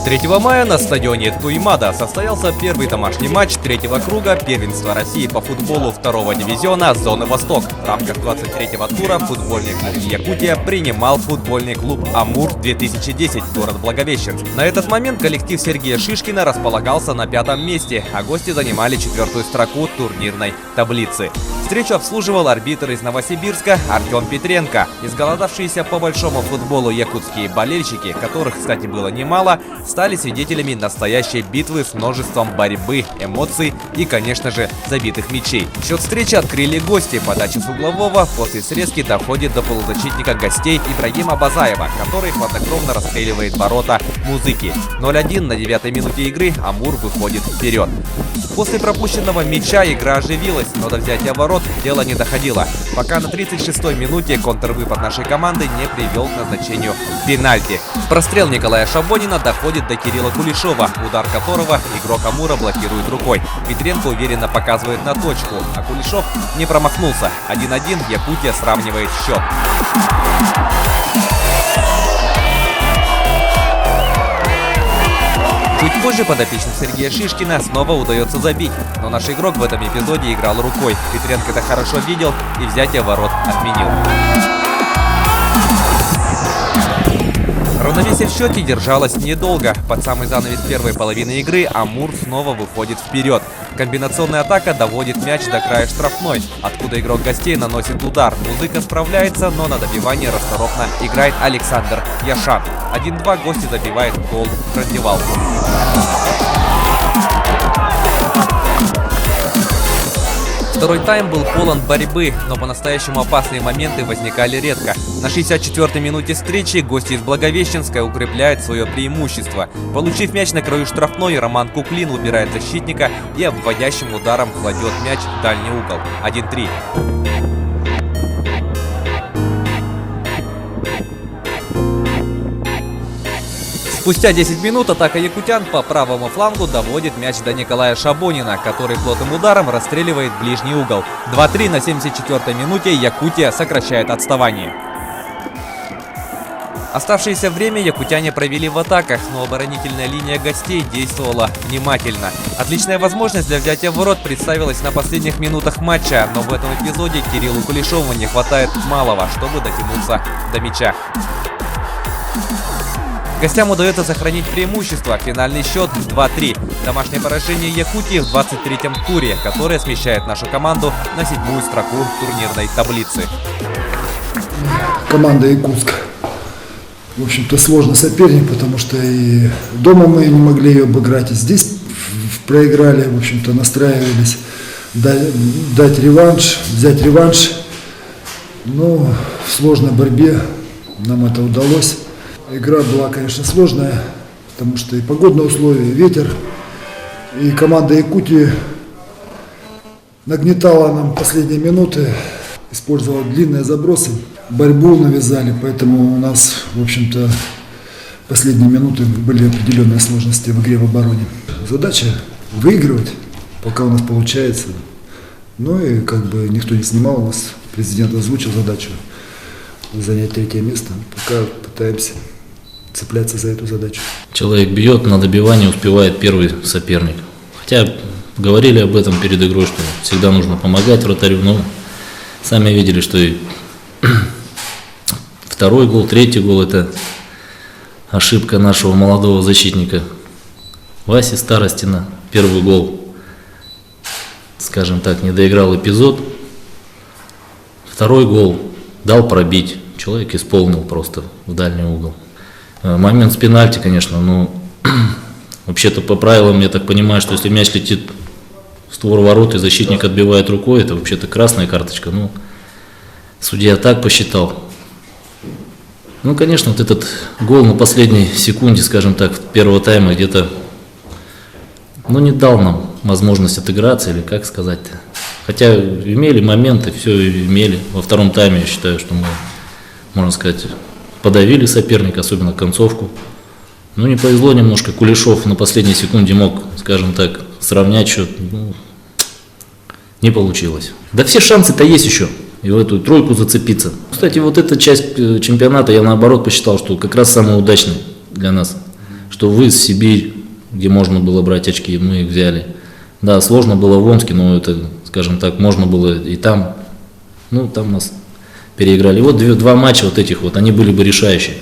3 мая на стадионе Туймада состоялся первый домашний матч третьего круга первенства России по футболу второго дивизиона «Зоны Восток». В рамках 23-го тура футбольный клуб «Якутия» принимал футбольный клуб «Амур-2010», город Благовещенск. На этот момент коллектив Сергея Шишкина располагался на 5-м месте, а гости занимали 4-ю строку турнирной таблицы. Встречу обслуживал арбитр из Новосибирска Артем Петренко. Изголодавшиеся по большому футболу якутские болельщики, которых, кстати, было немало, стали свидетелями настоящей битвы с множеством борьбы, эмоций и, конечно же, забитых мячей. Счет встречи открыли гости. Подача с углового после срезки доходит до полузащитника гостей Ибрагима Базаева, который хладнокровно расстреливает ворота Музыки. 0-1 на 9-й минуте игры Амур выходит вперед. После пропущенного мяча игра оживилась, но до взятия ворот дело не доходило, пока на 36-й минуте контрвыпад нашей команды не привел к назначению пенальти. Прострел Николая Шабонина доходит до Кирилла Кулешова, удар которого игрок Амура блокирует рукой. Петренко уверенно показывает на точку, а Кулешов не промахнулся. 1-1 Якутия сравнивает счет. Чуть позже подопечным Сергея Шишкина снова удается забить, но наш игрок в этом эпизоде играл рукой. Петренко это хорошо видел и взятие ворот отменил. Равновесие в счете держалось недолго. Под самый занавес первой половины игры Амур снова выходит вперед. Комбинационная атака доводит мяч до края штрафной, откуда игрок гостей наносит удар. Музыка справляется, но на добивание расторопно играет Александр Яшан. 1-2 гости забивает гол в раздевалку. Второй тайм был полон борьбы, но по-настоящему опасные моменты возникали редко. На 64-й минуте встречи гости из Благовещенска укрепляют свое преимущество. Получив мяч на краю штрафной, Роман Куклин убирает защитника и обводящим ударом кладет мяч в дальний угол. 1-3. Спустя 10 минут атака якутян по правому флангу доводит мяч до Николая Шабонина, который плотным ударом расстреливает ближний угол. 2-3 на 74-й минуте Якутия сокращает отставание. Оставшееся время якутяне провели в атаках, но оборонительная линия гостей действовала внимательно. Отличная возможность для взятия ворот представилась на последних минутах матча, но в этом эпизоде Кириллу Кулешову не хватает малого, чтобы дотянуться до мяча. Гостям удается сохранить преимущество. Финальный счет 2-3. Домашнее поражение Якутии в 23-м туре, которое смещает нашу команду на 7-ю строку турнирной таблицы. Команда Якутск, в общем-то, сложный соперник, потому что и дома мы не могли ее обыграть, и здесь проиграли, в общем-то, настраивались дать реванш, взять реванш. Но в сложной борьбе нам это удалось. Игра была, конечно, сложная, потому что и погодные условия, и ветер, и команда Якутии нагнетала нам последние минуты, использовала длинные забросы, борьбу навязали, поэтому у нас, в общем-то, последние минуты были определенные сложности в игре в обороне. Задача выигрывать, пока у нас получается. Ну и как бы никто не снимал у нас, президент озвучил задачу занять 3-е место, пока пытаемся цепляться за эту задачу. Человек бьет, на добивание успевает первый соперник. Хотя говорили об этом перед игрой, что всегда нужно помогать вратарю, но сами видели, что и второй гол, третий гол – это ошибка нашего молодого защитника Васи Старостина. Первый гол, скажем так, не доиграл эпизод. Второй гол дал пробить. Человек исполнил просто в дальний угол. Момент с пенальти, конечно, но вообще-то по правилам, я так понимаю, что если мяч летит в створ ворот и защитник отбивает рукой, это вообще-то красная карточка. Ну, судья так посчитал. Ну, конечно, вот этот гол на последней секунде, скажем так, первого тайма где-то, ну, не дал нам возможность отыграться, или как сказать-то. Хотя имели моменты, все имели. Во втором тайме, я считаю, что мы, можно сказать, подавили соперника, особенно концовку. Ну, не повезло немножко. Кулешов на последней секунде мог, скажем так, сравнять счет. Ну, не получилось. Да все шансы-то есть еще. И в эту тройку зацепиться. Кстати, вот эта часть чемпионата я наоборот посчитал, что как раз самая удачная для нас. что выезд в Сибирь, где можно было брать очки, мы их взяли. Да, сложно было в Омске, но это, скажем так, можно было и там. Ну, там нас переиграли. Вот два матча вот этих вот, они были бы решающие.